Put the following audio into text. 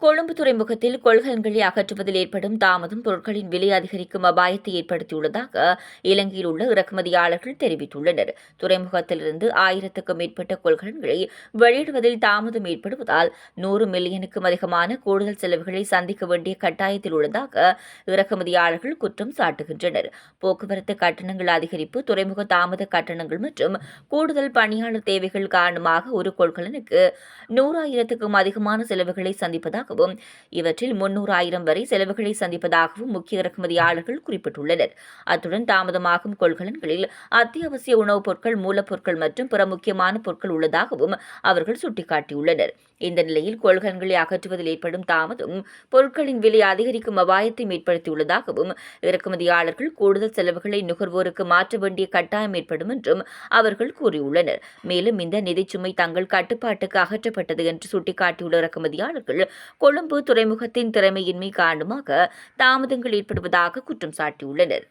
கொழும்பு துறைமுகத்தில் கொள்கலன்களை அகற்றுவதில் ஏற்படும் தாமதம் பொருட்களின் விலை அதிகரிக்கும் அபாயத்தை ஏற்படுத்தியுள்ளதாக இலங்கையில் உள்ள இறக்குமதியாளர்கள் தெரிவித்துள்ளனர். துறைமுகத்திலிருந்து 1000க்கும் மேற்பட்ட கொள்கலன்களை வெளியிடுவதில் தாமதம் ஏற்படுவதால் 100 மில்லியனுக்கும் அதிகமான கூடுதல் செலவுகளை சந்திக்க வேண்டிய கட்டாயத்தில் உள்ளதாக இறக்குமதியாளர்கள் குற்றம் சாட்டுகின்றனர். போக்குவரத்து கட்டணங்கள் அதிகரிப்பு, துறைமுக தாமத கட்டணங்கள் மற்றும் கூடுதல் பணியாளர் தேவைகள் காரணமாக ஒரு கொள்கலனுக்கு 100,000க்கும் அதிகமான செலவுகளை சந்திப்பதாக இவற்றில் 300,000 வரை செலவுகளை சந்திப்பதாகவும் முக்கிய இறக்குமதியாளர்கள் குறிப்பிட்டுள்ளனர். அத்துடன் தாமதமாகும் கொள்கலன்களில் அத்தியாவசிய உணவுப் பொருட்கள், மூலப்பொருட்கள் மற்றும் பிற முக்கியமான பொருட்கள் உள்ளதாகவும் அவர்கள் சுட்டிக்காட்டியுள்ளனர். இந்த நிலையில் கொள்கலன்களை அகற்றுவதில் ஏற்படும் தாமதம் பொருட்களின் விலை அதிகரிக்கும் அபாயத்தை ஏற்படுத்தியுள்ளதாகவும் இறக்குமதியாளர்கள் கூடுதல் செலவுகளை நுகர்வோருக்கு மாற்ற வேண்டிய கட்டாயம் ஏற்படும் என்றும் அவர்கள் கூறியுள்ளனர். மேலும் இந்த நிதிச்சுமை தங்கள் கட்டுப்பாட்டுக்கு அகற்றப்பட்டது என்று சுட்டிக்காட்டியுள்ள இறக்குமதியாளர்கள் கொழும்பு துறைமுகத்தின் திறமையின்மை காரணமாக தாமதங்கள் ஏற்படுவதாக குற்றம் சாட்டியுள்ளனர்.